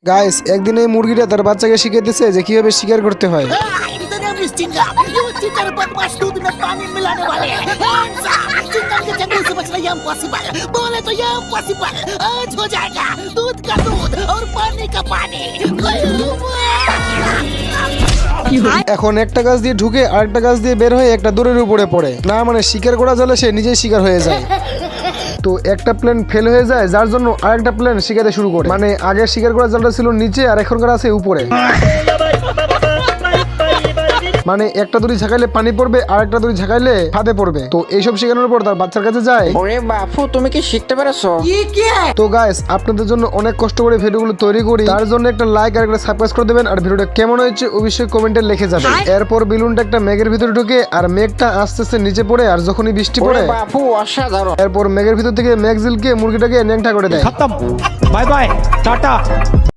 Guys, একদিন এই মুরগিটা তার বাচ্চাকে শিখাইতেছে যে কিভাবে শিকার করতে হয়। इतने चिंगा ये चिंगर बदमाश दूध में पानी मिलाने वाले हैं चिंगम के जंगल से बचना ये इम्पॉसिबल बोले तो ये इम्पॉसिबल आज हो जाएगा दूध का दूध और पानी का पानी এখন একটা গাছ দিয়ে ঢুকে আরেকটা গাছ দিয়ে বের হয়ে একটা দূরের উপরে পড়ে না, মানে শিকার করা চলে সে নিজেই শিকার হয়ে যায়। তো একটা প্লেন ফেল হয়ে যায়, যার জন্য আরেকটা প্লেন শিকারে শুরু করে। মানে আগের শিকার করা জালটা ছিল নিচে আর এখনকার আছে উপরে। মানে একটা দড়ি ঝাঁকাইলে পানি পড়বে আর একটা দড়ি ঝাঁকাইলে ফাঁদে পড়বে। তো এইসব শেখানোর পর তার বাচ্চার কাছে যায়। ওরে বাপু, তুমি কি শিখতে পেরেছো? তো গাইস, আপনাদের জন্য অনেক কষ্ট করে ভিডিওগুলো তৈরি করি, তার জন্য একটা লাইক আর একটা সাবস্ক্রাইব করে দেবেন। আর ভিডিওটা কেমন হয়েছে অবশ্যই কমেন্টে লিখে যাবেন। এরপর বেলুনটা একটা মেঘের ভিতরে ঢুকে আর মেঘটা আস্তে আস্তে নিচে পড়ে, আর যখনই বৃষ্টি ওরে পড়ে বাপু, অসাধারণ। এরপর মেঘের ভিতর থেকে মেঘ ঝিলকে মুরগিটাকে ন্যাংটা করে দেয়। खत्म। Bye bye Tata.